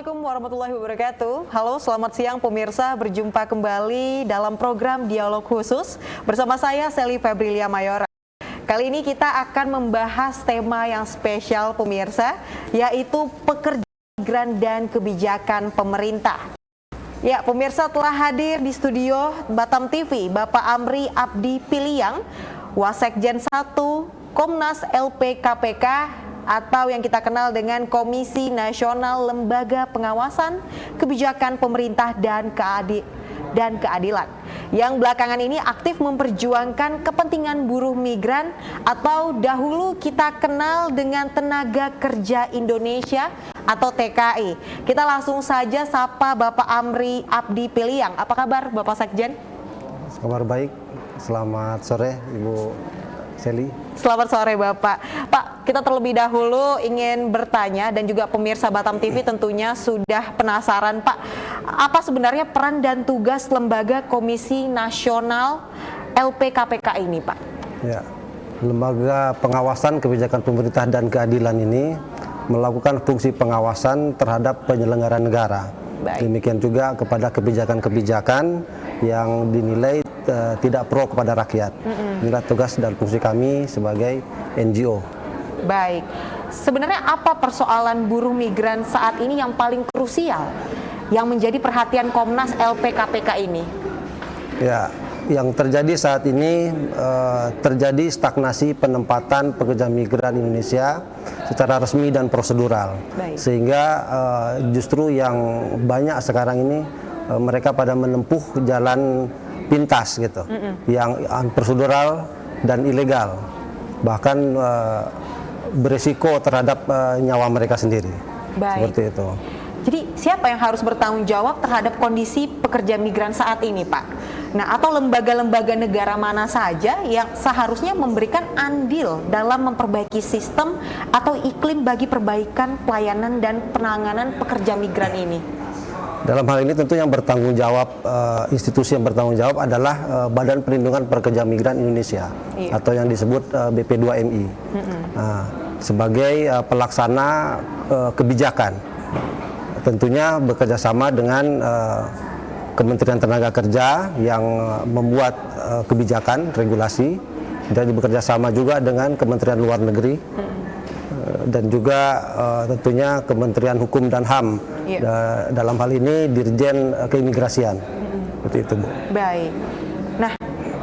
Assalamualaikum warahmatullahi wabarakatuh. Halo, selamat siang pemirsa. Berjumpa kembali dalam program Dialog Khusus bersama saya Sally Febrilia Mayora. Kali ini kita akan membahas tema yang spesial pemirsa, yaitu pekerja migran dan kebijakan pemerintah. Ya, pemirsa, telah hadir di studio Batam TV Bapak Amri Abdi Piliang, Wasekjen 1 Komnas LPKPK, atau yang kita kenal dengan Komisi Nasional Lembaga Pengawasan Kebijakan Pemerintah dan Keadilan, yang belakangan ini aktif memperjuangkan kepentingan buruh migran atau dahulu kita kenal dengan Tenaga Kerja Indonesia atau TKI. Kita langsung saja sapa Bapak Amri Abdi Piliang. Apa kabar Bapak Sekjen? Kabar baik. Selamat sore Ibu Sally. Selamat sore Bapak. Pak, kita terlebih dahulu ingin bertanya dan juga pemirsa Batam TV tentunya sudah penasaran Pak, apa sebenarnya peran dan tugas Lembaga Komisi Nasional LPKPK ini Pak? Ya, Lembaga Pengawasan Kebijakan Pemerintah dan Keadilan ini melakukan fungsi pengawasan terhadap penyelenggara negara. Baik. Demikian juga kepada kebijakan-kebijakan yang dinilai tidak pro kepada rakyat. Inilah tugas dan fungsi kami sebagai NGO. Baik, sebenarnya apa persoalan buruh migran saat ini yang paling krusial yang menjadi perhatian Komnas LPKPK ini? Ya, yang terjadi saat ini terjadi stagnasi penempatan pekerja migran Indonesia secara resmi dan prosedural. Baik. Sehingga justru yang banyak sekarang ini mereka pada menempuh jalan pintas gitu, yang prosedural dan ilegal, bahkan beresiko terhadap nyawa mereka sendiri. Baik. Seperti itu. Jadi siapa yang harus bertanggung jawab terhadap kondisi pekerja migran saat ini Pak? Nah, atau lembaga-lembaga negara mana saja yang seharusnya memberikan andil dalam memperbaiki sistem atau iklim bagi perbaikan pelayanan dan penanganan pekerja migran ini? Dalam hal ini tentu yang bertanggung jawab, institusi yang bertanggung jawab adalah Badan Perlindungan Pekerja Migran Indonesia, iya, atau yang disebut BP2MI, sebagai pelaksana kebijakan. Tentunya bekerjasama dengan Kementerian Tenaga Kerja yang membuat kebijakan, regulasi, dan bekerjasama juga dengan Kementerian Luar Negeri, dan juga tentunya Kementerian Hukum dan HAM, dalam hal ini Dirjen Keimigrasian. Seperti itu, Bu. Baik. Nah,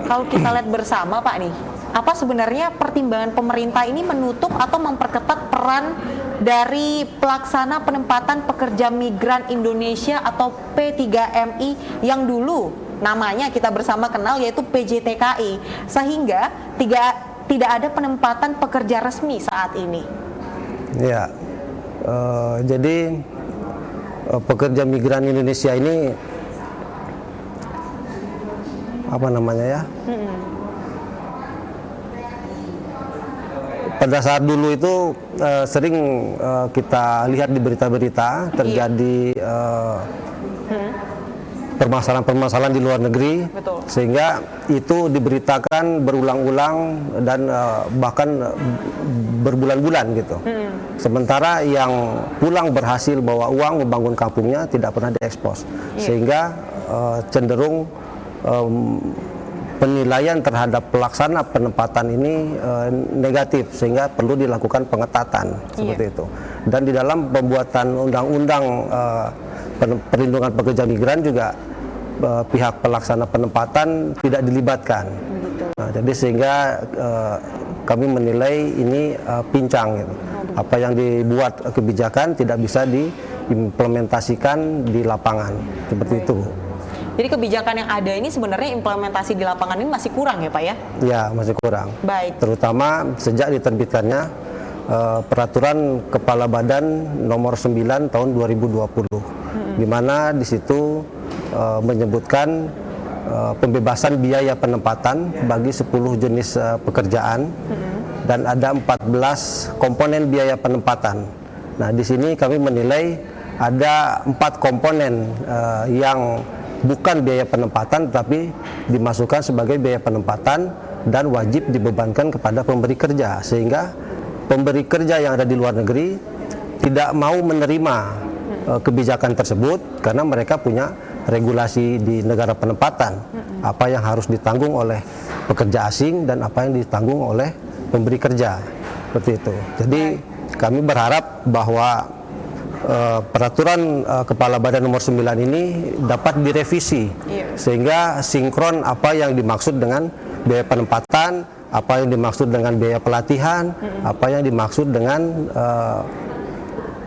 kalau kita lihat bersama Pak nih, apa sebenarnya pertimbangan pemerintah ini menutup atau memperketat peran dari pelaksana penempatan pekerja migran Indonesia atau P3MI yang dulu namanya kita bersama kenal yaitu PJTKI, sehingga tidak ada penempatan pekerja resmi saat ini? Ya, jadi pekerja migran Indonesia ini apa namanya ya? Pada saat dulu itu sering kita lihat di berita-berita terjadi permasalahan-permasalahan di luar negeri. Betul. Sehingga itu diberitakan berulang-ulang dan bahkan berbulan-bulan gitu. Sementara yang pulang berhasil bawa uang membangun kampungnya tidak pernah diekspos, sehingga cenderung penilaian terhadap pelaksana penempatan ini negatif, sehingga perlu dilakukan pengetatan seperti itu. Dan di dalam pembuatan undang-undang perlindungan pekerja migran juga pihak pelaksana penempatan tidak dilibatkan. Nah, jadi sehingga kami menilai ini pincang gitu. Apa yang dibuat kebijakan tidak bisa diimplementasikan di lapangan seperti itu. Jadi kebijakan yang ada ini sebenarnya implementasi di lapangan ini masih kurang ya Pak ya? Ya, masih kurang. Baik. Terutama sejak diterbitkannya Peraturan Kepala Badan Nomor 9 Tahun 2020, di mana di situ menyebutkan pembebasan biaya penempatan bagi 10 jenis pekerjaan, dan ada 14 komponen biaya penempatan. Nah, di sini kami menilai ada 4 komponen yang bukan biaya penempatan tapi dimasukkan sebagai biaya penempatan dan wajib dibebankan kepada pemberi kerja, sehingga pemberi kerja yang ada di luar negeri tidak mau menerima kebijakan tersebut karena mereka punya regulasi di negara penempatan, apa yang harus ditanggung oleh pekerja asing dan apa yang ditanggung oleh pemberi kerja, seperti itu. Jadi kami berharap bahwa peraturan Kepala Badan Nomor 9 ini dapat direvisi sehingga sinkron apa yang dimaksud dengan biaya penempatan, apa yang dimaksud dengan biaya pelatihan, apa yang dimaksud dengan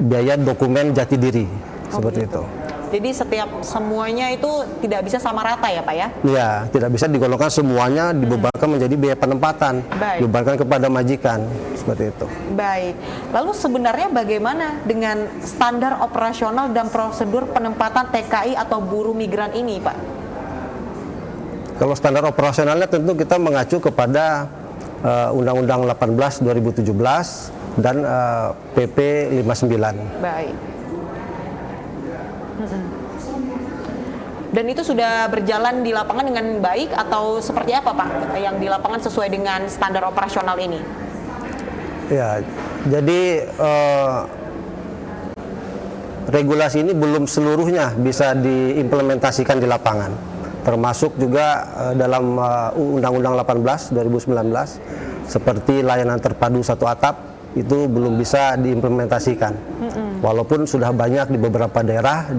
biaya dokumen jati diri, seperti itu. Jadi semuanya itu tidak bisa sama rata ya Pak ya? Iya, tidak bisa digolongkan semuanya dibebankan menjadi biaya penempatan, dibebankan kepada majikan, seperti itu. Baik, lalu sebenarnya bagaimana dengan standar operasional dan prosedur penempatan TKI atau buruh migran ini Pak? Kalau standar operasionalnya tentu kita mengacu kepada Undang-Undang 18 2017 dan PP 59. Baik. Dan itu sudah berjalan di lapangan dengan baik atau seperti apa Pak yang di lapangan sesuai dengan standar operasional ini? Ya, jadi regulasi ini belum seluruhnya bisa diimplementasikan di lapangan, termasuk juga dalam Undang-Undang 18 2019 seperti layanan terpadu satu atap itu belum bisa diimplementasikan. Walaupun sudah banyak di beberapa daerah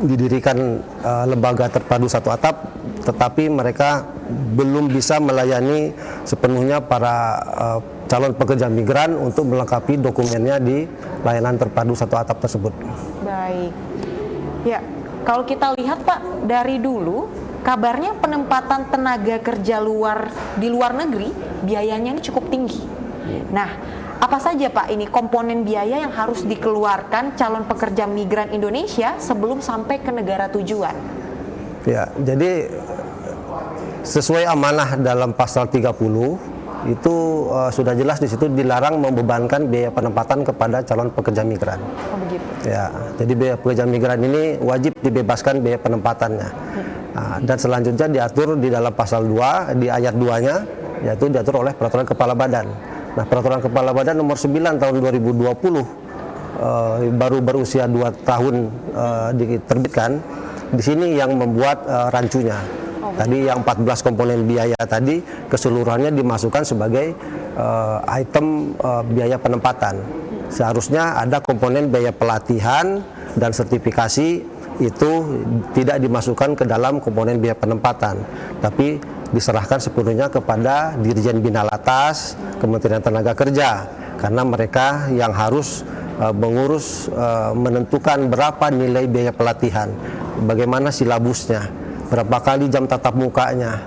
didirikan lembaga terpadu satu atap, tetapi mereka belum bisa melayani sepenuhnya para calon pekerja migran untuk melengkapi dokumennya di layanan terpadu satu atap tersebut. Baik. Ya, kalau kita lihat Pak, dari dulu kabarnya penempatan tenaga kerja di luar negeri biayanya ini cukup tinggi. Nah, apa saja Pak ini komponen biaya yang harus dikeluarkan calon pekerja migran Indonesia sebelum sampai ke negara tujuan? Ya, jadi sesuai amanah dalam pasal 30 itu sudah jelas di situ dilarang membebankan biaya penempatan kepada calon pekerja migran. Oh begitu. Ya, jadi biaya pekerja migran ini wajib dibebaskan biaya penempatannya. Nah, dan selanjutnya diatur di dalam pasal 2 di ayat 2-nya, yaitu diatur oleh peraturan kepala badan. Nah, peraturan kepala badan nomor 9 tahun 2020 baru berusia 2 tahun diterbitkan. Di sini yang membuat rancunya. Tadi yang 14 komponen biaya tadi keseluruhannya dimasukkan sebagai item biaya penempatan. Seharusnya ada komponen biaya pelatihan dan sertifikasi itu tidak dimasukkan ke dalam komponen biaya penempatan, tapi diserahkan sepenuhnya kepada Dirjen Bina Latas Kementerian Tenaga Kerja, karena mereka yang harus mengurus menentukan berapa nilai biaya pelatihan, bagaimana silabusnya, berapa kali jam tatap mukanya,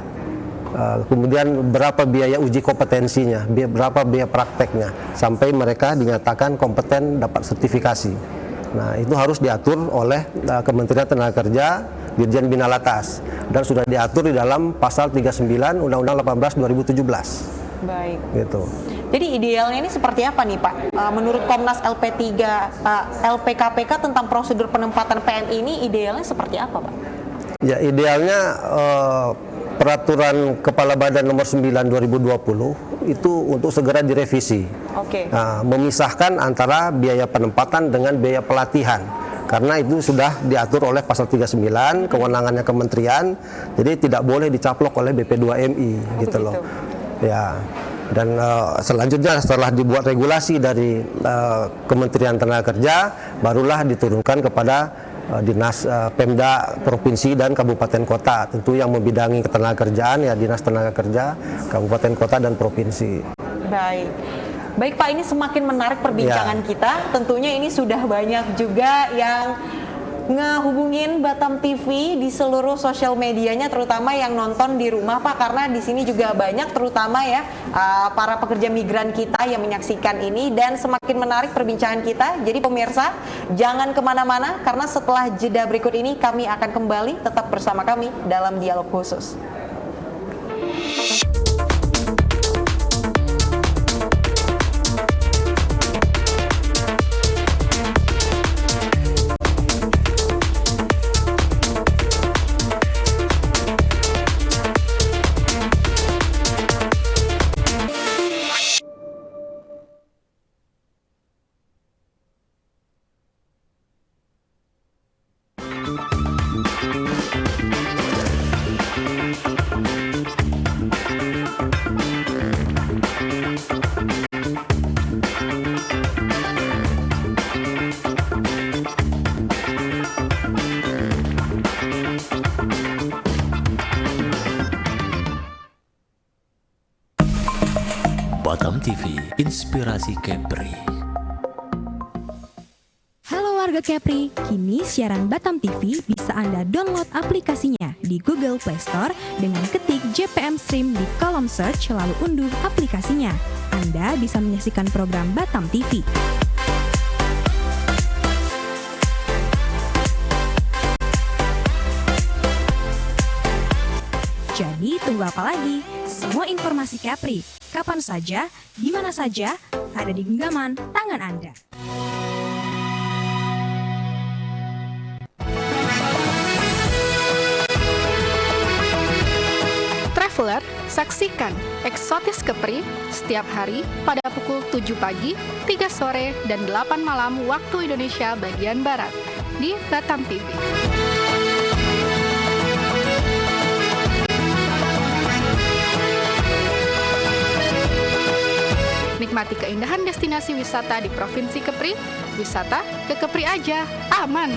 kemudian berapa biaya uji kompetensinya, berapa biaya prakteknya, sampai mereka dinyatakan kompeten dapat sertifikasi. Nah, itu harus diatur oleh Kementerian Tenaga Kerja, Dirjen Bina Latas, dan sudah diatur di dalam pasal 39 Undang-Undang 18 2017. Baik. Gitu. Jadi idealnya ini seperti apa nih Pak? Menurut Komnas LPKPK tentang prosedur penempatan PNI ini idealnya seperti apa Pak? Ya, idealnya peraturan Kepala Badan nomor 9 2020 itu untuk segera direvisi. Nah, memisahkan antara biaya penempatan dengan biaya pelatihan. Karena itu sudah diatur oleh pasal 39, kewenangannya kementerian, jadi tidak boleh dicaplok oleh BP2MI gitu loh. Ya. Dan selanjutnya setelah dibuat regulasi dari Kementerian Tenaga Kerja, barulah diturunkan kepada dinas Pemda provinsi dan kabupaten kota, tentu yang membidangi ketenagakerjaan ya dinas tenaga kerja kabupaten kota dan provinsi. Baik Pak, ini semakin menarik perbincangan kita. Tentunya ini sudah banyak juga yang ngehubungin Batam TV di seluruh sosial medianya, terutama yang nonton di rumah Pak, karena di sini juga banyak terutama ya para pekerja migran kita yang menyaksikan ini, dan semakin menarik perbincangan kita. Jadi pemirsa jangan kemana-mana, karena setelah jeda berikut ini kami akan kembali, tetap bersama kami dalam Dialog Khusus. TV, inspirasi Kepri. Halo warga Kepri, kini siaran Batam TV bisa Anda download aplikasinya di Google Play Store dengan ketik JPM Stream di kolom search lalu unduh aplikasinya. Anda bisa menyaksikan program Batam TV. Jadi tunggu apa lagi? Semua informasi Kepri, kapan saja, di mana saja, ada di genggaman tangan Anda. Traveler, saksikan Eksotis Kepri setiap hari pada pukul 7 pagi, 3 sore, dan 8 malam waktu Indonesia bagian Barat di Batam TV. Nikmati keindahan destinasi wisata di Provinsi Kepri. Wisata ke Kepri aja, aman!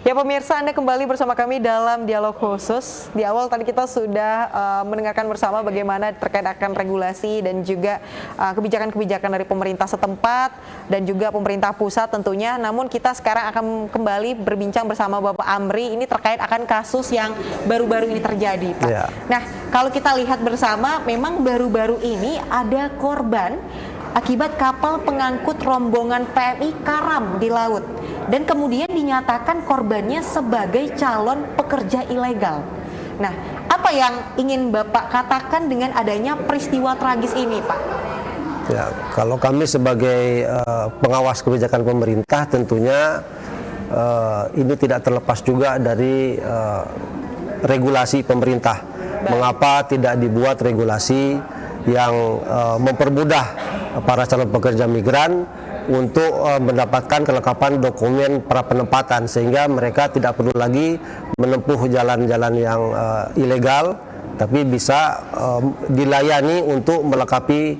Ya pemirsa, Anda kembali bersama kami dalam dialog khusus. Di awal tadi kita sudah mendengarkan bersama bagaimana terkait akan regulasi dan juga kebijakan-kebijakan dari pemerintah setempat dan juga pemerintah pusat tentunya. Namun kita sekarang akan kembali berbincang bersama Bapak Amri ini terkait akan kasus yang baru-baru ini terjadi, Pak. Ya. Nah, kalau kita lihat bersama, memang baru-baru ini ada korban akibat kapal pengangkut rombongan PMI karam di laut dan kemudian dinyatakan korbannya sebagai calon pekerja ilegal. Nah, apa yang ingin Bapak katakan dengan adanya peristiwa tragis ini, Pak? Ya, kalau kami sebagai pengawas kebijakan pemerintah tentunya ini tidak terlepas juga dari regulasi pemerintah. Mengapa tidak dibuat regulasi yang mempermudah para calon pekerja migran untuk mendapatkan kelengkapan dokumen pra penempatan sehingga mereka tidak perlu lagi menempuh jalan-jalan yang ilegal, tapi bisa dilayani untuk melengkapi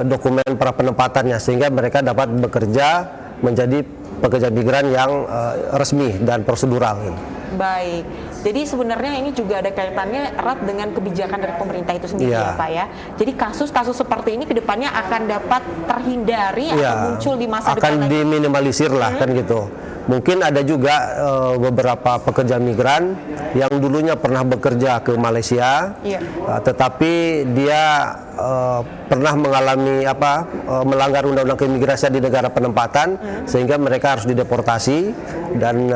dokumen pra penempatannya sehingga mereka dapat bekerja menjadi pekerja migran yang resmi dan prosedural. Baik, jadi sebenarnya ini juga ada kaitannya erat dengan kebijakan dari pemerintah itu sendiri ya Pak ya. Jadi kasus-kasus seperti ini kedepannya akan dapat terhindari atau muncul di masa depan. Akan diminimalisir lah kan gitu. Mungkin ada juga beberapa pekerja migran yang dulunya pernah bekerja ke Malaysia, tetapi dia pernah mengalami melanggar undang-undang keimigrasian di negara penempatan sehingga mereka harus dideportasi dan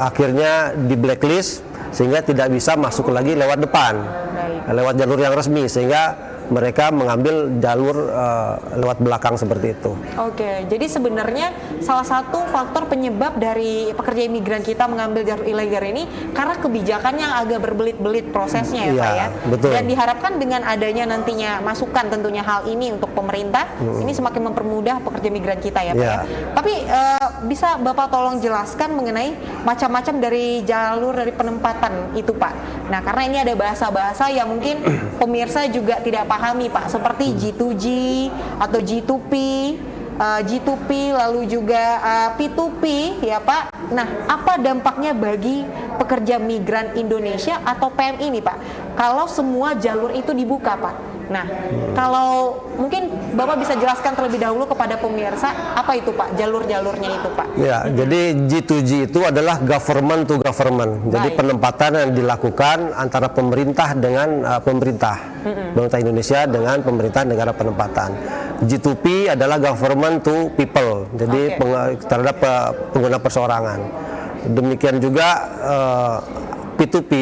akhirnya di blacklist sehingga tidak bisa masuk lagi lewat depan, lewat jalur yang resmi sehingga mereka mengambil jalur lewat belakang seperti itu. Oke, jadi sebenarnya salah satu faktor penyebab dari pekerja imigran kita mengambil jalur ilegal ini karena kebijakan yang agak berbelit-belit prosesnya ya Pak ya. Betul. Dan diharapkan dengan adanya nantinya masukan tentunya hal ini untuk pemerintah, ini semakin mempermudah pekerja migran kita ya Pak ya. Tapi bisa Bapak tolong jelaskan mengenai macam-macam dari jalur dari penempatan itu Pak. Nah, karena ini ada bahasa-bahasa yang mungkin pemirsa juga tidak pahami Pak, seperti G2G atau G2P, G2P lalu juga P2P ya Pak. Nah, apa dampaknya bagi pekerja migran Indonesia atau PMI ini Pak kalau semua jalur itu dibuka Pak? Nah, kalau mungkin Bapak bisa jelaskan terlebih dahulu kepada pemirsa apa itu Pak jalur-jalurnya itu Pak? Ya, jadi G2G itu adalah government to government. Jadi penempatan yang dilakukan antara pemerintah dengan pemerintah. Pemerintah Indonesia dengan pemerintah negara penempatan. G2P adalah government to people. Jadi terhadap pengguna perseorangan. Demikian juga P2P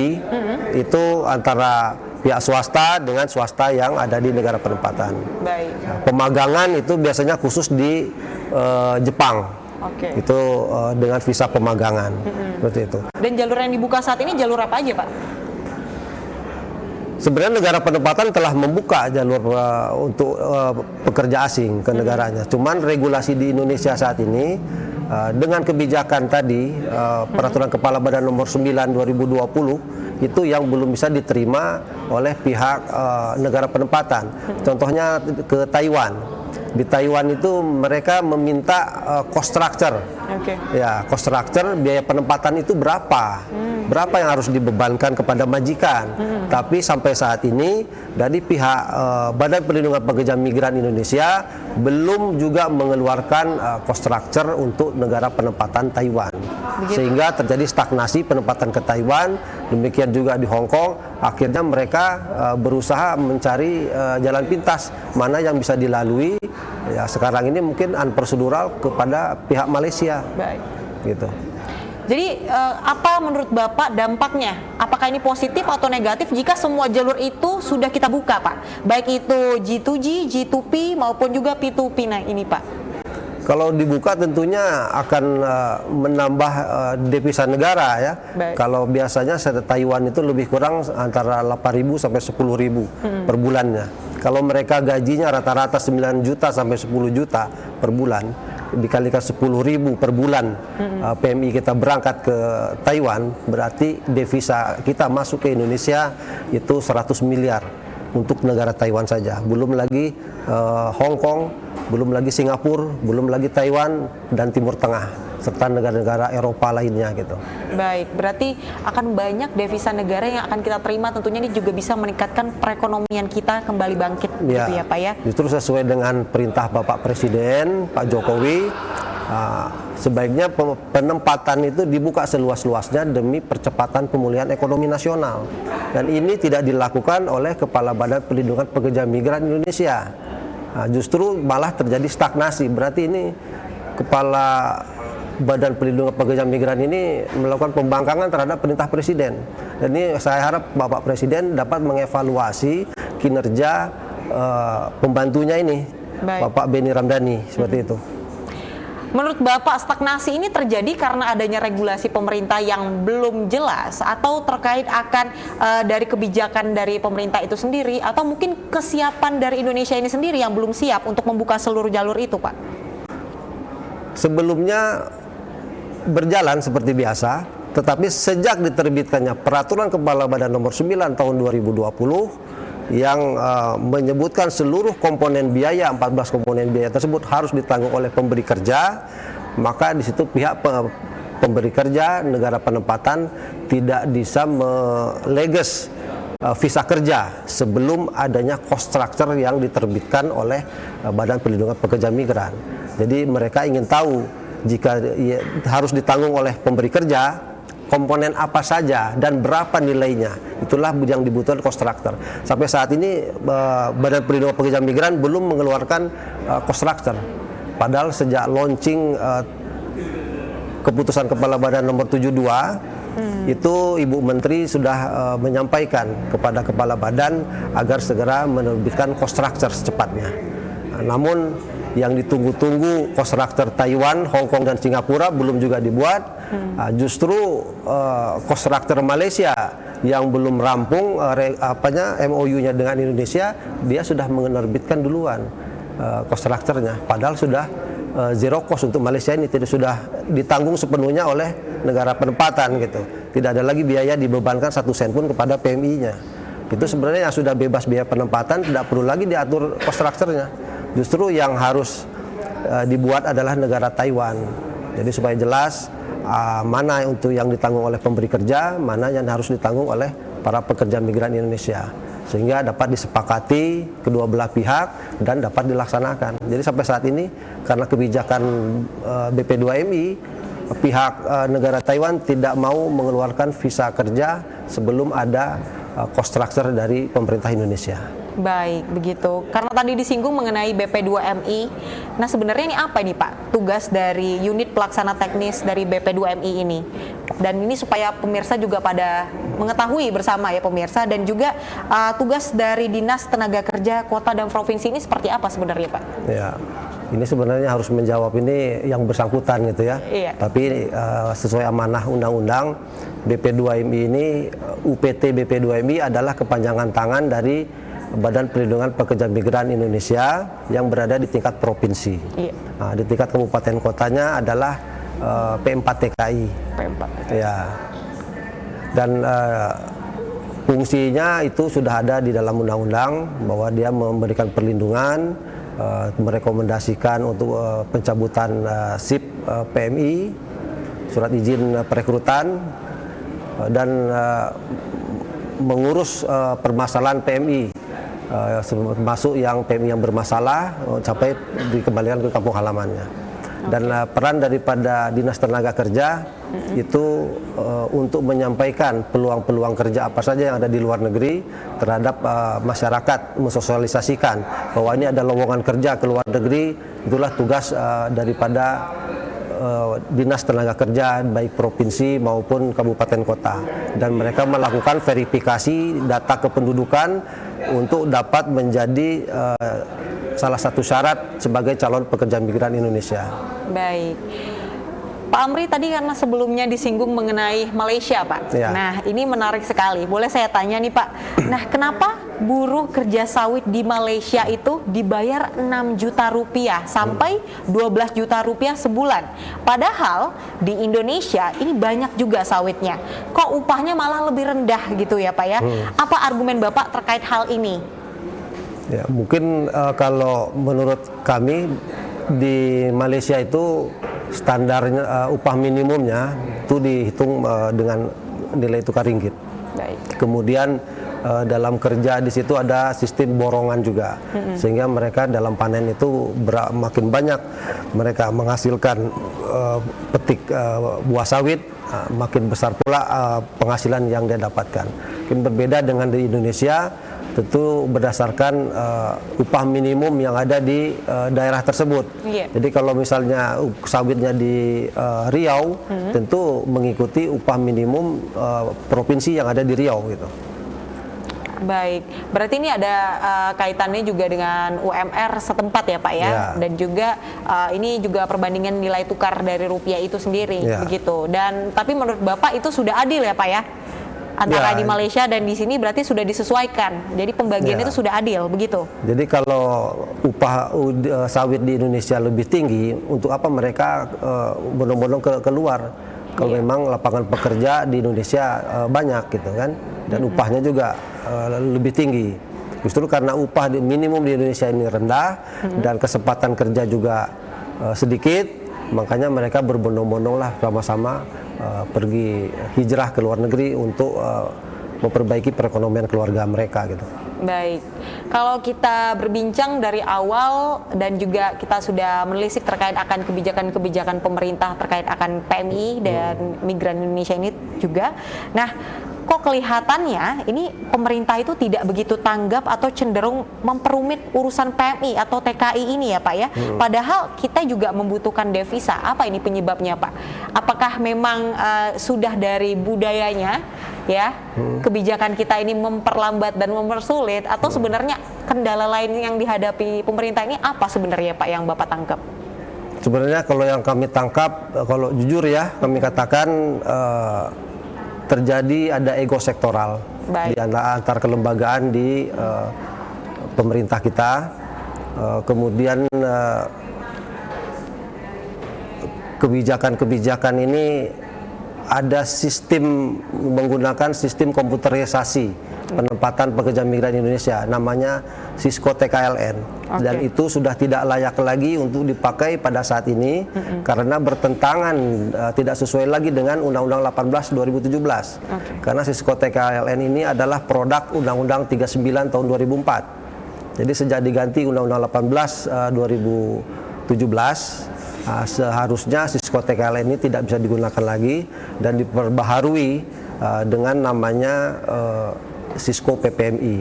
itu antara pihak swasta dengan swasta yang ada di negara penempatan. Baik. Pemagangan itu biasanya khusus di Jepang. Oke. Itu dengan visa pemagangan. Seperti itu. Dan jalur yang dibuka saat ini jalur apa aja, Pak? Sebenarnya negara penempatan telah membuka jalur untuk pekerja asing ke negaranya. Cuman regulasi di Indonesia saat ini dengan kebijakan tadi peraturan Kepala Badan nomor 9 2020 itu yang belum bisa diterima oleh pihak negara penempatan. Contohnya ke Taiwan. Di Taiwan itu mereka meminta cost structure. Oke. Ya, cost structure biaya penempatan itu berapa? Berapa yang harus dibebankan kepada majikan? Tapi sampai saat ini dari pihak Badan Perlindungan Pekerja Migran Indonesia belum juga mengeluarkan cost structure untuk negara penempatan Taiwan. Sehingga terjadi stagnasi penempatan ke Taiwan, demikian juga di Hong Kong. Akhirnya mereka berusaha mencari jalan pintas mana yang bisa dilalui. Ya, sekarang ini mungkin unprocedural kepada pihak Malaysia. Baik. Gitu. Jadi apa menurut Bapak dampaknya? Apakah ini positif atau negatif jika semua jalur itu sudah kita buka, Pak? Baik itu G2G, G2P maupun juga P2P. Nah, ini, Pak. Kalau dibuka tentunya akan menambah devisa negara ya. Baik. Kalau biasanya Taiwan itu lebih kurang antara 8.000 sampai 10.000 per bulannya. Kalau mereka gajinya rata-rata 9 juta sampai 10 juta per bulan, dikalikan 10.000 per bulan PMI kita berangkat ke Taiwan, berarti devisa kita masuk ke Indonesia itu 100 miliar untuk negara Taiwan saja. Belum lagi Hong Kong, belum lagi Singapura, belum lagi Taiwan dan Timur Tengah serta negara-negara Eropa lainnya gitu. Baik, berarti akan banyak devisa negara yang akan kita terima, tentunya ini juga bisa meningkatkan perekonomian kita kembali bangkit gitu ya, Pak ya. Justru sesuai dengan perintah Bapak Presiden Pak Jokowi, sebaiknya penempatan itu dibuka seluas-luasnya demi percepatan pemulihan ekonomi nasional. Dan ini tidak dilakukan oleh Kepala Badan Perlindungan Pekerja Migran Indonesia. Justru malah terjadi stagnasi. Berarti ini Kepala Badan Perlindungan Pekerja Migran ini melakukan pembangkangan terhadap perintah Presiden. Dan ini saya harap Bapak Presiden dapat mengevaluasi kinerja pembantunya ini, Baik. Bapak Benny Ramdhani, seperti itu. Menurut Bapak, stagnasi ini terjadi karena adanya regulasi pemerintah yang belum jelas atau terkait akan dari kebijakan dari pemerintah itu sendiri, atau mungkin kesiapan dari Indonesia ini sendiri yang belum siap untuk membuka seluruh jalur itu, Pak? Sebelumnya berjalan seperti biasa, tetapi sejak diterbitkannya Peraturan Kepala Badan nomor 9 tahun 2020 yang menyebutkan seluruh komponen biaya, 14 komponen biaya tersebut harus ditanggung oleh pemberi kerja, maka di situ pihak pemberi kerja negara penempatan tidak bisa meleges visa kerja sebelum adanya cost structure yang diterbitkan oleh Badan Perlindungan Pekerja Migran. Jadi mereka ingin tahu jika harus ditanggung oleh pemberi kerja, komponen apa saja dan berapa nilainya. Itulah yang dibutuhkan cost structure. Sampai saat ini Badan Perlindungan Pekerja Migran belum mengeluarkan cost structure. Padahal sejak launching keputusan Kepala Badan nomor 72 itu Ibu Menteri sudah menyampaikan kepada Kepala Badan agar segera menerbitkan cost structure secepatnya. Namun yang ditunggu-tunggu cost structure Taiwan, Hong Kong dan Singapura belum juga dibuat. Justru cost structure Malaysia yang belum rampung MOU-nya dengan Indonesia, dia sudah menerbitkan duluan cost structure-nya. Padahal sudah zero cost untuk Malaysia ini, tidak sudah ditanggung sepenuhnya oleh negara penempatan gitu. Tidak ada lagi biaya dibebankan 1 sen pun kepada PMI-nya. Itu sebenarnya yang sudah bebas biaya penempatan, tidak perlu lagi diatur cost structure-nya. Justru yang harus dibuat adalah negara Taiwan. Jadi supaya jelas mana untuk yang ditanggung oleh pemberi kerja, mana yang harus ditanggung oleh para pekerja migran Indonesia, sehingga dapat disepakati kedua belah pihak dan dapat dilaksanakan. Jadi sampai saat ini karena kebijakan BP2MI, pihak negara Taiwan tidak mau mengeluarkan visa kerja sebelum ada cost structure dari pemerintah Indonesia. Baik, begitu. Karena tadi disinggung mengenai BP2MI. Nah, sebenarnya ini apa nih Pak? Tugas dari unit pelaksana teknis dari BP2MI ini. Dan ini supaya pemirsa juga pada mengetahui bersama ya pemirsa, dan juga tugas dari Dinas Tenaga Kerja Kota dan Provinsi ini seperti apa sebenarnya Pak? Ya, ini sebenarnya harus menjawab ini yang bersangkutan gitu ya. Iya. Tapi sesuai amanah undang-undang, BP2MI ini, UPT BP2MI adalah kepanjangan tangan dari Badan Perlindungan Pekerja Migran Indonesia yang berada di tingkat provinsi. Iya. Nah, di tingkat kabupaten kotanya adalah P4TKI. P4. Ya. Dan fungsinya itu sudah ada di dalam undang-undang bahwa dia memberikan perlindungan, merekomendasikan untuk pencabutan SIP PMI, surat izin perekrutan, dan mengurus permasalahan PMI, termasuk yang PMI yang bermasalah sampai dikembalikan ke kampung halamannya. Dan peran daripada Dinas Tenaga Kerja itu untuk menyampaikan peluang-peluang kerja apa saja yang ada di luar negeri terhadap masyarakat, mensosialisasikan bahwa ini ada lowongan kerja ke luar negeri. Itulah tugas daripada Dinas Tenaga Kerja baik provinsi maupun kabupaten kota, dan mereka melakukan verifikasi data kependudukan untuk dapat menjadi salah satu syarat sebagai calon pekerja migran Indonesia. Baik. Pak Amri tadi karena sebelumnya disinggung mengenai Malaysia Pak. Ya. Nah ini menarik sekali. Boleh saya tanya nih Pak. Nah kenapa buruh kerja sawit di Malaysia itu dibayar 6 juta rupiah sampai 12 juta rupiah sebulan. Padahal di Indonesia ini banyak juga sawitnya. Kok upahnya malah lebih rendah gitu ya Pak ya? Apa argumen Bapak terkait hal ini? Ya, mungkin kalau menurut kami di Malaysia itu standarnya upah minimumnya itu dihitung dengan nilai tukar ringgit. Baik. Kemudian dalam kerja di situ ada sistem borongan juga, sehingga mereka dalam panen itu makin banyak mereka menghasilkan petik buah sawit, makin besar pula penghasilan yang dia dapatkan. Mungkin berbeda dengan di Indonesia, tentu berdasarkan upah minimum yang ada di daerah tersebut. Yeah. Jadi kalau misalnya sawitnya di Riau, tentu mengikuti upah minimum provinsi yang ada di Riau gitu. Baik, berarti ini ada kaitannya juga dengan UMR setempat ya Pak ya, Ya. dan juga ini juga perbandingan nilai tukar dari rupiah itu sendiri, Ya. begitu. Dan tapi menurut Bapak itu sudah adil ya Pak ya? Antara Ya. di Malaysia dan di sini berarti sudah disesuaikan. Jadi pembagian Ya. itu sudah adil, begitu. Jadi kalau upah sawit di Indonesia lebih tinggi, untuk apa mereka bondong-bondong keluar? Kalau memang lapangan pekerja di Indonesia banyak gitu kan, dan upahnya juga lebih tinggi. Justru karena upah minimum di Indonesia ini rendah dan kesempatan kerja juga sedikit, makanya mereka berbondong-bondong lah sama-sama pergi hijrah ke luar negeri untuk memperbaiki perekonomian keluarga mereka gitu. Baik, kalau kita berbincang dari awal dan juga kita sudah menelisik terkait akan kebijakan-kebijakan pemerintah terkait akan PMI dan migran Indonesia ini juga. Nah, kok kelihatannya ini pemerintah itu tidak begitu tanggap atau cenderung memperumit urusan PMI atau TKI ini ya Pak ya. Padahal kita juga membutuhkan devisa. Apa ini penyebabnya Pak? Apakah memang sudah dari budayanya ya kebijakan kita ini memperlambat dan mempersulit, atau sebenarnya kendala lain yang dihadapi pemerintah ini apa sebenarnya Pak yang Bapak tangkap? Sebenarnya kalau yang kami tangkap, kalau jujur ya kami katakan terjadi ada ego sektoral di antar kelembagaan di pemerintah kita. Kemudian kebijakan-kebijakan ini ada sistem menggunakan sistem komputerisasi penempatan pekerja migran Indonesia, namanya Sisko TKLN. Dan itu sudah tidak layak lagi untuk dipakai pada saat ini karena bertentangan, tidak sesuai lagi dengan Undang-Undang 18 2017. Karena Sisko TKLN ini adalah produk Undang-Undang 39 tahun 2004. Jadi sejak diganti Undang-Undang 18 2017, seharusnya Sisko TKLN ini tidak bisa digunakan lagi dan diperbaharui dengan namanya Sisko PPMI.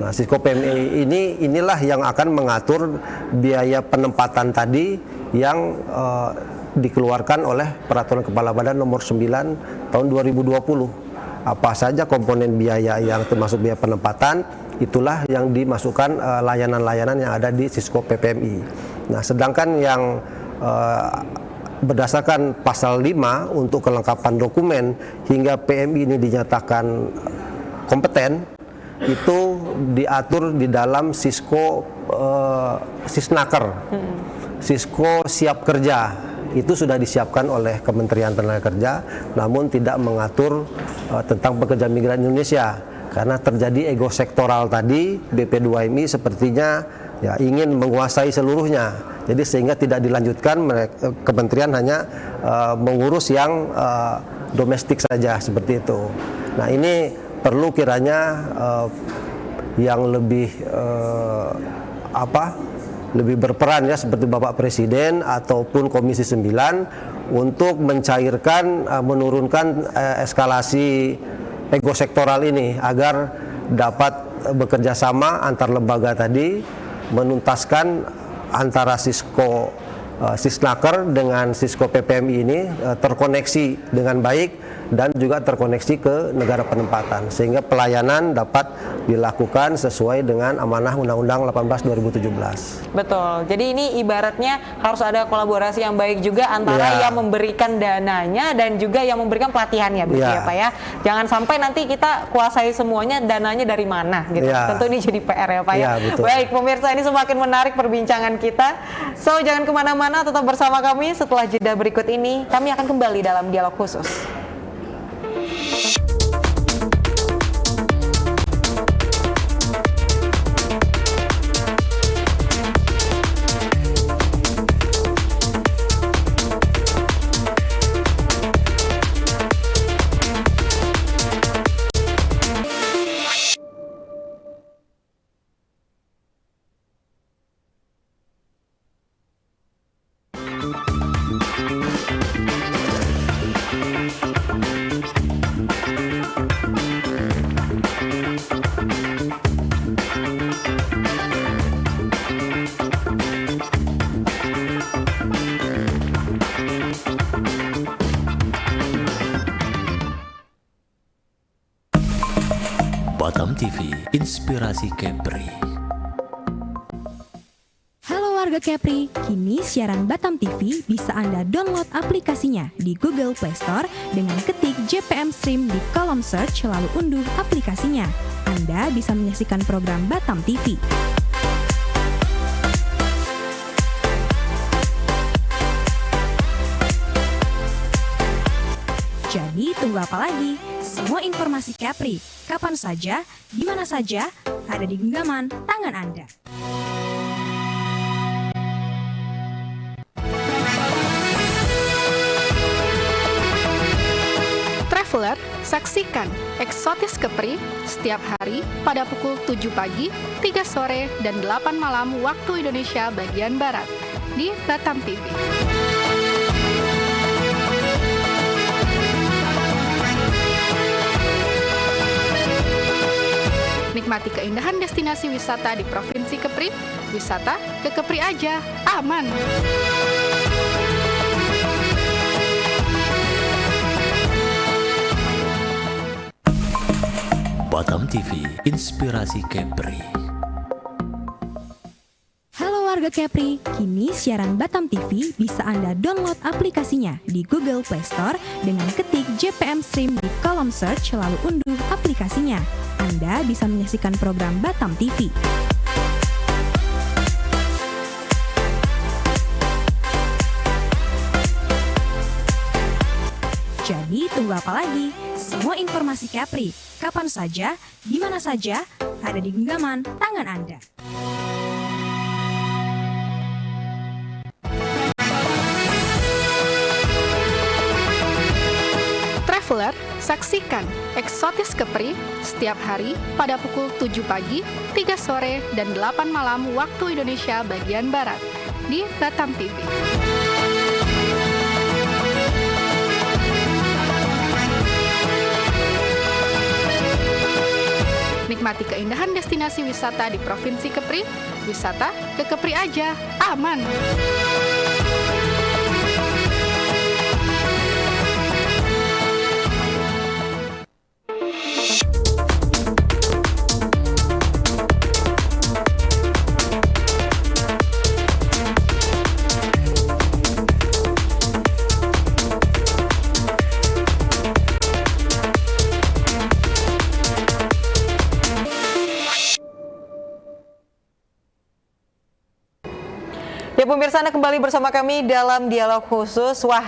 Nah, Sisko PPMI inilah yang akan mengatur biaya penempatan tadi yang dikeluarkan oleh Peraturan Kepala Badan Nomor 9 Tahun 2020. Apa saja komponen biaya yang termasuk biaya penempatan, itulah yang dimasukkan layanan-layanan yang ada di Sisko PPMI. Nah, sedangkan yang berdasarkan pasal 5 untuk kelengkapan dokumen hingga PMI ini dinyatakan kompeten, itu diatur di dalam Sisko Sisnaker, Sisko Siap Kerja. Itu sudah disiapkan oleh Kementerian Tenaga Kerja, namun tidak mengatur tentang pekerja migran Indonesia karena terjadi ego sektoral tadi. BP2MI sepertinya ya ingin menguasai seluruhnya. Jadi sehingga tidak dilanjutkan, kementerian hanya mengurus yang domestik saja seperti itu. Nah, ini perlu kiranya yang lebih lebih berperan ya, seperti Bapak Presiden ataupun Komisi 9 untuk mencairkan, menurunkan eskalasi ego sektoral ini agar dapat bekerja sama antar lembaga tadi, menuntaskan antara Sisko Sisnaker dengan Sisko PPMI ini terkoneksi dengan baik dan juga terkoneksi ke negara penempatan sehingga pelayanan dapat dilakukan sesuai dengan amanah Undang-Undang 18 2017. Betul. Jadi ini ibaratnya harus ada kolaborasi yang baik juga antara yang memberikan dananya dan juga yang memberikan pelatihannya, begitu ya Pak ya. Jangan sampai nanti kita kuasai semuanya, dananya dari mana gitu. Tentu ini jadi PR ya Pak ya. Betul. Baik pemirsa, ini semakin menarik perbincangan kita. So jangan kemana-mana, tetap bersama kami. Setelah jeda berikut ini kami akan kembali dalam dialog khusus. Batam TV, inspirasi Kepri. Halo warga Kepri, kini siaran Batam TV bisa Anda download aplikasinya di Google Play Store dengan ketik JPM Stream di kolom search lalu unduh aplikasinya. Anda bisa menyaksikan program Batam TV. Jadi tunggu apa lagi? Semua informasi Kepri, kapan saja, di mana saja, ada di genggaman tangan Anda. Traveler, saksikan Eksotis Kepri setiap hari pada pukul 7 pagi, 3 sore, dan 8 malam waktu Indonesia bagian Barat di Batam TV. Nikmati keindahan destinasi wisata di Provinsi Kepri. Wisata ke Kepri aja, aman. Batam TV, inspirasi Kepri. Halo warga Kepri, kini siaran Batam TV bisa Anda download aplikasinya di Google Play Store dengan ketik JPM Stream di kolom search lalu unduh aplikasinya. Anda bisa menyaksikan program Batam TV. Jadi tunggu apa lagi? Semua informasi Kepri, kapan saja, di mana saja, ada di genggaman tangan Anda. Traveler, saksikan Eksotis Kepri setiap hari pada pukul 7 pagi, 3 sore, dan 8 malam waktu Indonesia bagian Barat di Batam TV. destinasi wisata di Provinsi Kepri. Wisata ke Kepri aja, aman. Ya pemirsa, Anda kembali bersama kami dalam dialog khusus. Wah,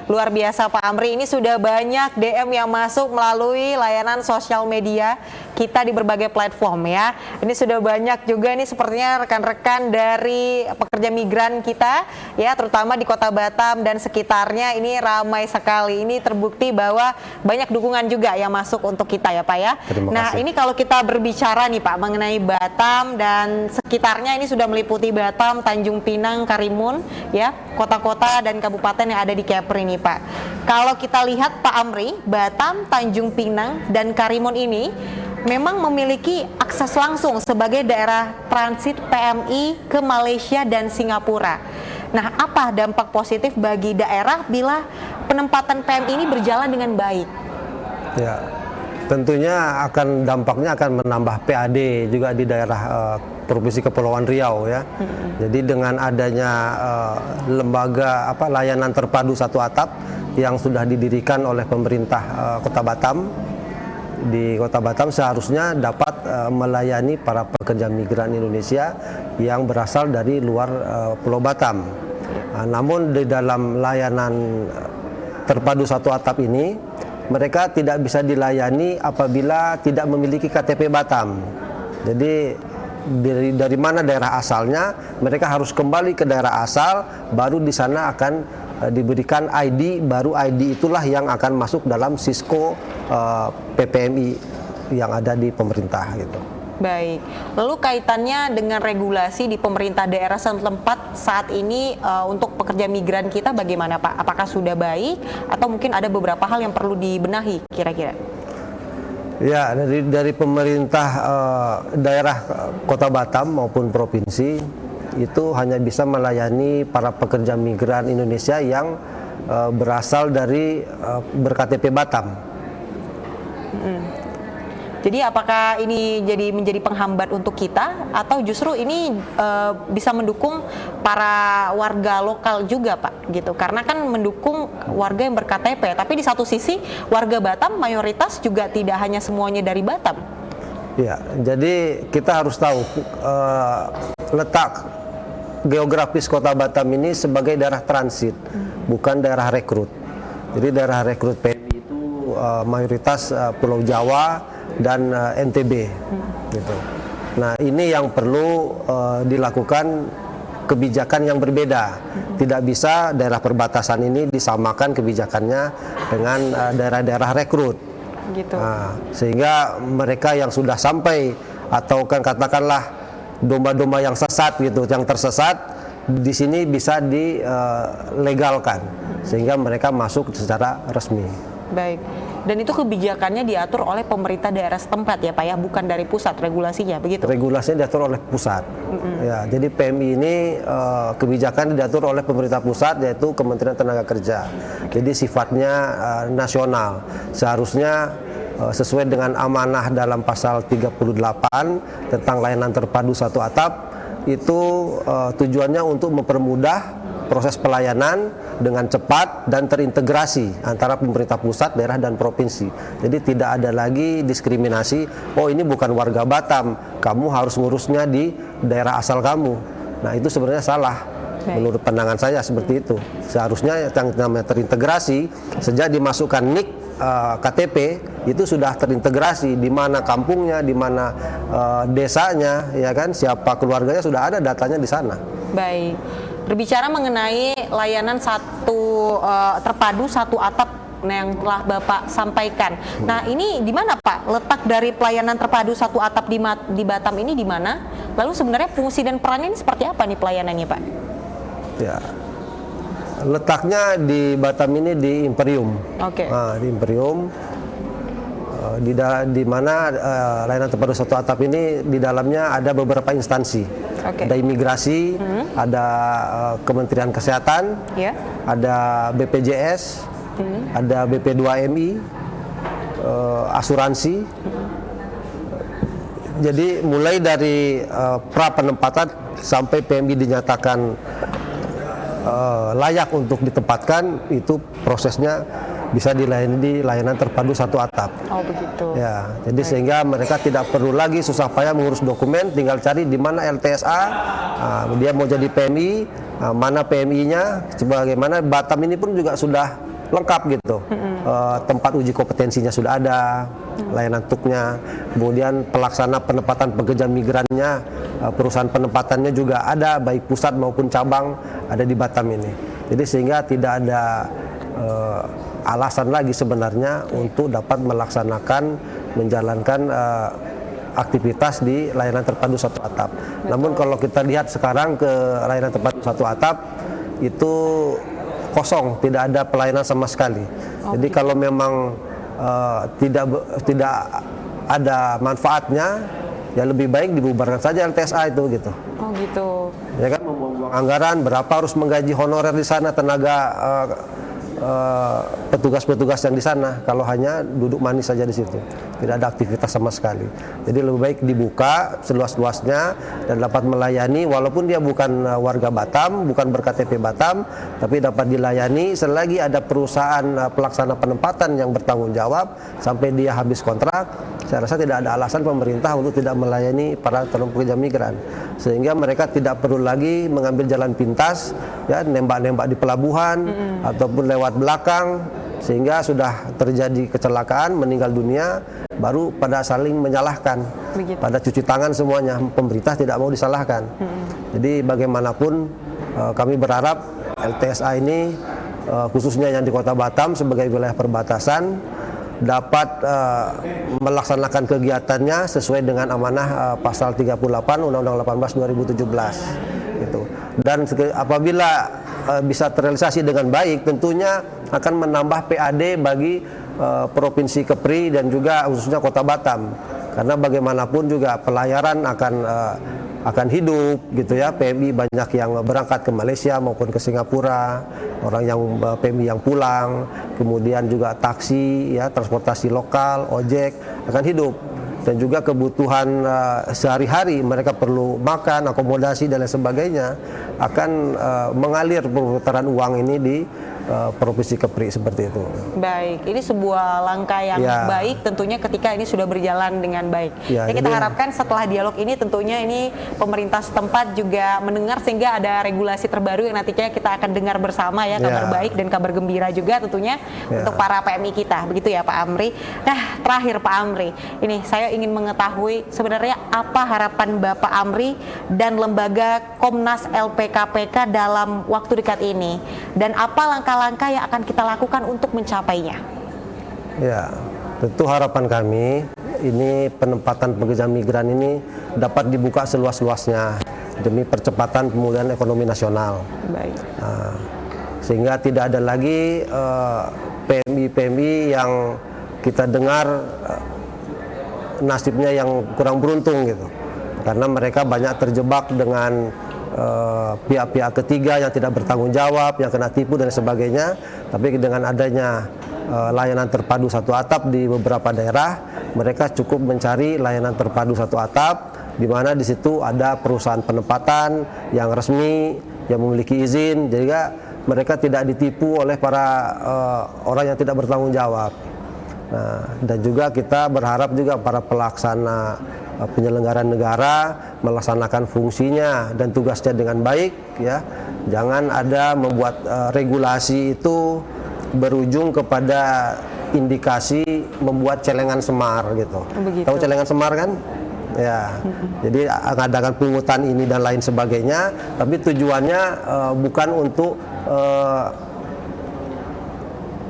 luar biasa Pak Amri, ini sudah banyak DM yang masuk melalui layanan sosial media kita di berbagai platform ya. Ini sudah banyak juga nih sepertinya rekan-rekan dari pekerja migran kita ya, terutama di Kota Batam dan sekitarnya ini ramai sekali. Ini terbukti bahwa banyak dukungan juga yang masuk untuk kita ya Pak ya. Nah, ini kalau kita berbicara nih Pak mengenai Batam dan sekitarnya, ini sudah meliputi Batam, Tanjung Pinang, Karimun ya, kota-kota dan kabupaten yang ada di Kepri nih Pak. Kalau kita lihat Pak Amri, Batam, Tanjung Pinang dan Karimun ini memang memiliki akses langsung sebagai daerah transit PMI ke Malaysia dan Singapura. Nah, apa dampak positif bagi daerah bila penempatan PMI ini berjalan dengan baik? Ya, tentunya dampaknya akan menambah PAD juga di daerah Provinsi Kepulauan Riau ya. Jadi dengan adanya lembaga layanan terpadu satu atap yang sudah didirikan oleh pemerintah Kota Batam, di Kota Batam seharusnya dapat melayani para pekerja migran Indonesia yang berasal dari luar Pulau Batam. Namun di dalam layanan terpadu satu atap ini, mereka tidak bisa dilayani apabila tidak memiliki KTP Batam. Jadi dari mana daerah asalnya, mereka harus kembali ke daerah asal, baru di sana akan diberikan ID, baru ID itulah yang akan masuk dalam Sisko PPMI yang ada di pemerintah gitu. Baik, lalu kaitannya dengan regulasi di pemerintah daerah setempat saat ini untuk pekerja migran kita bagaimana Pak? Apakah sudah baik atau mungkin ada beberapa hal yang perlu dibenahi kira-kira? Ya, dari pemerintah daerah Kota Batam maupun provinsi itu hanya bisa melayani para pekerja migran Indonesia yang berasal dari ber-KTP Batam. Jadi apakah ini menjadi penghambat untuk kita atau justru ini bisa mendukung para warga lokal juga Pak gitu? Karena kan mendukung warga yang ber-KTP, tapi di satu sisi warga Batam mayoritas juga tidak hanya semuanya dari Batam. Ya, jadi kita harus tahu letak geografis Kota Batam ini sebagai daerah transit, bukan daerah rekrut. Jadi daerah rekrut PMI itu mayoritas Pulau Jawa dan NTB gitu. Nah, ini yang perlu dilakukan kebijakan yang berbeda. Tidak bisa daerah perbatasan ini disamakan kebijakannya dengan daerah-daerah rekrut. Gitu. Nah, sehingga mereka yang sudah sampai atau kan katakanlah domba-domba yang sesat gitu, yang tersesat di sini bisa dilegalkan sehingga mereka masuk secara resmi. Baik. Dan itu kebijakannya diatur oleh pemerintah daerah setempat ya Pak ya, bukan dari pusat regulasinya begitu? Regulasinya diatur oleh pusat. Ya, jadi PMI ini kebijakan diatur oleh pemerintah pusat yaitu Kementerian Tenaga Kerja. Jadi sifatnya nasional. Seharusnya sesuai dengan amanah dalam pasal 38 tentang layanan terpadu satu atap, itu tujuannya untuk mempermudah proses pelayanan dengan cepat dan terintegrasi antara pemerintah pusat, daerah, dan provinsi. Jadi tidak ada lagi diskriminasi, oh ini bukan warga Batam, kamu harus ngurusnya di daerah asal kamu. Nah, itu sebenarnya salah. Menurut pandangan saya seperti itu. Seharusnya yang namanya terintegrasi, sejak dimasukkan NIK KTP, itu sudah terintegrasi di mana kampungnya, di mana desanya, ya kan, siapa keluarganya, sudah ada datanya di sana. Baik. Berbicara mengenai layanan terpadu satu atap yang telah Bapak sampaikan. Nah, ini di mana Pak letak dari pelayanan terpadu satu atap di Batam ini di mana? Lalu sebenarnya fungsi dan perannya ini seperti apa nih pelayanannya Pak? Ya, letaknya di Batam ini di Imperium. Oke. Nah, di Imperium Di mana layanan terpadu satu atap ini di dalamnya ada beberapa instansi. Ada imigrasi, ada Kementerian Kesehatan, ada BPJS, ada BP2MI, asuransi. Jadi mulai dari pra penempatan sampai PMI dinyatakan layak untuk ditempatkan, itu prosesnya bisa dilayani di layanan terpadu satu atap. Oh begitu. Ya, jadi sehingga mereka tidak perlu lagi susah payah mengurus dokumen, tinggal cari di mana LTSA, dia mau jadi PMI, mana PMI-nya, sebagaimana Batam ini pun juga sudah lengkap gitu. Tempat uji kompetensinya sudah ada, layanan TUK-nya, kemudian pelaksana penempatan pekerja migrannya, perusahaan penempatannya juga ada, baik pusat maupun cabang ada di Batam ini. Jadi sehingga tidak ada alasan lagi sebenarnya untuk dapat melaksanakan, menjalankan aktivitas di layanan terpadu satu atap. Namun kalau kita lihat sekarang ke layanan terpadu satu atap itu kosong, tidak ada pelayanan sama sekali. Jadi kalau memang tidak ada manfaatnya, ya lebih baik dibubarkan saja LTSA itu gitu. Oh gitu. Ya kan, membuang anggaran berapa harus menggaji honorer di sana, tenaga petugas-petugas yang di sana, kalau hanya duduk manis saja di situ, tidak ada aktivitas sama sekali. Jadi lebih baik dibuka seluas-luasnya dan dapat melayani, walaupun dia bukan warga Batam, bukan berKTP Batam, tapi dapat dilayani selagi ada perusahaan pelaksana penempatan yang bertanggung jawab sampai dia habis kontrak. Saya rasa tidak ada alasan pemerintah untuk tidak melayani para calon pekerja migran, sehingga mereka tidak perlu lagi mengambil jalan pintas, ya, nembak-nembak di pelabuhan ataupun lewat belakang, sehingga sudah terjadi kecelakaan, meninggal dunia, baru pada saling menyalahkan. Begitu. Pada cuci tangan semuanya, pemerintah tidak mau disalahkan. Jadi bagaimanapun kami berharap LTSA ini khususnya yang di Kota Batam sebagai wilayah perbatasan dapat melaksanakan kegiatannya sesuai dengan amanah pasal 38 Undang-Undang 18 2017 gitu. Dan apabila bisa terrealisasi dengan baik, tentunya akan menambah PAD bagi Provinsi Kepri dan juga khususnya Kota Batam, karena bagaimanapun juga pelayaran akan hidup gitu ya. PMI banyak yang berangkat ke Malaysia maupun ke Singapura, orang yang PMI yang pulang, kemudian juga taksi ya, transportasi lokal, ojek akan hidup, dan juga kebutuhan sehari-hari mereka perlu makan, akomodasi dan lain sebagainya akan mengalir perputaran uang ini di Provinsi Kepri seperti itu. Baik, ini sebuah langkah yang baik tentunya ketika ini sudah berjalan dengan baik. Ya, kita harapkan setelah dialog ini tentunya ini pemerintah setempat juga mendengar sehingga ada regulasi terbaru yang nantinya kita akan dengar bersama ya, kabar baik dan kabar gembira juga tentunya untuk para PMI kita. Begitu ya Pak Amri. Nah, terakhir Pak Amri, ini saya ingin mengetahui sebenarnya apa harapan Bapak Amri dan lembaga Komnas LPKPK dalam waktu dekat ini, dan apa langkah-langkah yang akan kita lakukan untuk mencapainya? Ya, tentu harapan kami ini penempatan pekerja migran ini dapat dibuka seluas-luasnya demi percepatan pemulihan ekonomi nasional. Baik. Sehingga tidak ada lagi PMI-PMI yang kita dengar nasibnya yang kurang beruntung gitu, karena mereka banyak terjebak dengan pihak-pihak ketiga yang tidak bertanggung jawab, yang kena tipu dan sebagainya. Tapi dengan adanya layanan terpadu satu atap di beberapa daerah, mereka cukup mencari layanan terpadu satu atap, di mana di situ ada perusahaan penempatan yang resmi, yang memiliki izin, jadi mereka tidak ditipu oleh para orang yang tidak bertanggung jawab. Nah, dan juga kita berharap juga para pelaksana penyelenggara negara melaksanakan fungsinya dan tugasnya dengan baik ya. Jangan ada membuat regulasi itu berujung kepada indikasi membuat celengan semar gitu. Begitu. Tahu celengan semar kan? Ya. Jadi mengadakan pungutan ini dan lain sebagainya, tapi tujuannya bukan untuk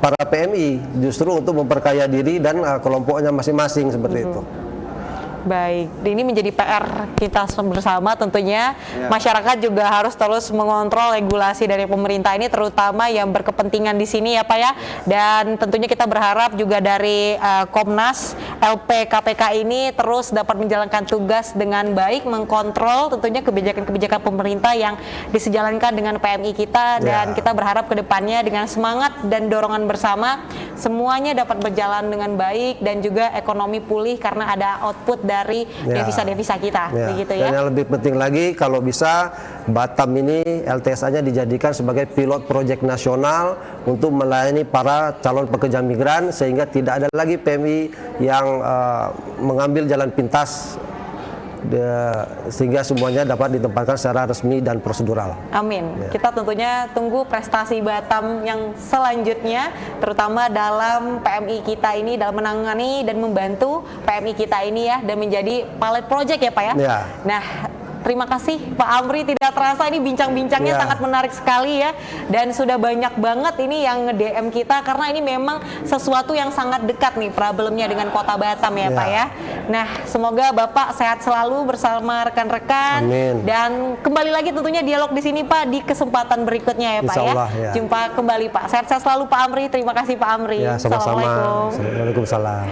para PMI, justru untuk memperkaya diri dan kelompoknya masing-masing seperti itu. Baik, ini menjadi PR kita bersama tentunya. Masyarakat juga harus terus mengontrol regulasi dari pemerintah ini, terutama yang berkepentingan di sini ya Pak ya. Dan tentunya kita berharap juga dari Komnas, LP, KPK ini terus dapat menjalankan tugas dengan baik, mengkontrol tentunya kebijakan-kebijakan pemerintah yang disejalankan dengan PMI kita. Dan kita berharap ke depannya dengan semangat dan dorongan bersama, semuanya dapat berjalan dengan baik dan juga ekonomi pulih karena ada output dari devisa-devisa kita, begitu ya. Dan yang lebih penting lagi, kalau bisa Batam ini LTSA-nya dijadikan sebagai pilot proyek nasional untuk melayani para calon pekerja migran, sehingga tidak ada lagi PMI yang mengambil jalan pintas, sehingga semuanya dapat ditempatkan secara resmi dan prosedural. Amin. Kita tentunya tunggu prestasi Batam yang selanjutnya, terutama dalam PMI kita ini, dalam menangani dan membantu PMI kita ini ya, dan menjadi pilot project ya Pak ya. Nah, terima kasih Pak Amri, tidak terasa ini bincang-bincangnya sangat menarik sekali ya, dan sudah banyak banget ini yang nge-DM kita karena ini memang sesuatu yang sangat dekat nih problemnya dengan Kota Batam ya Pak ya. Nah, semoga Bapak sehat selalu bersama rekan-rekan, dan kembali lagi tentunya dialog di sini Pak di kesempatan berikutnya ya Pak ya. Jumpa kembali Pak. Sehat-sehat selalu Pak Amri. Terima kasih Pak Amri. Assalamualaikum. Waalaikumsalam.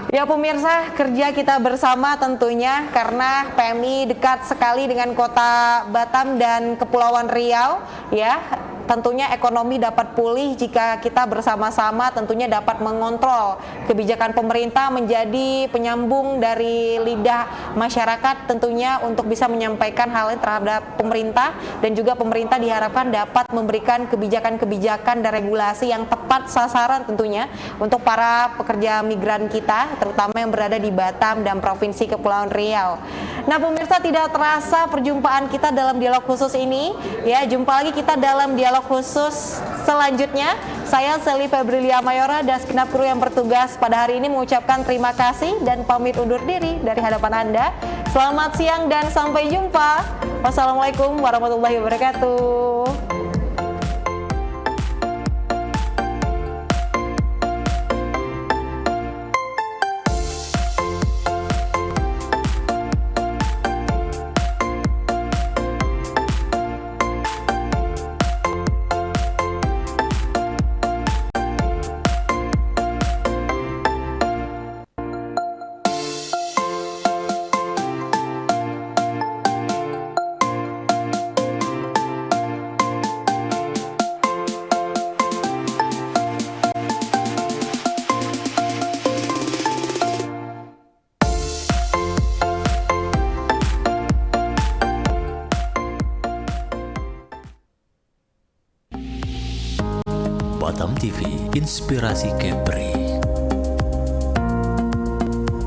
Ya pemirsa, kerja kita bersama tentunya karena PMI dekat sekali dengan Kota Batam dan Kepulauan Riau ya. Tentunya ekonomi dapat pulih jika kita bersama-sama tentunya dapat mengontrol kebijakan pemerintah menjadi penyambung dari lidah masyarakat tentunya untuk bisa menyampaikan hal ini terhadap pemerintah, dan juga pemerintah diharapkan dapat memberikan kebijakan-kebijakan dan regulasi yang tepat sasaran tentunya untuk para pekerja migran kita terutama yang berada di Batam dan Provinsi Kepulauan Riau. Nah pemirsa, tidak terasa perjumpaan kita dalam dialog khusus ini ya. Jumpa lagi kita dalam dialog khusus selanjutnya. Saya Sally Febrilia Mayora dan segenap kru yang bertugas pada hari ini mengucapkan terima kasih dan pamit undur diri dari hadapan Anda. Selamat siang dan sampai jumpa. Wassalamualaikum warahmatullahi wabarakatuh. Batam TV, inspirasi Kepri.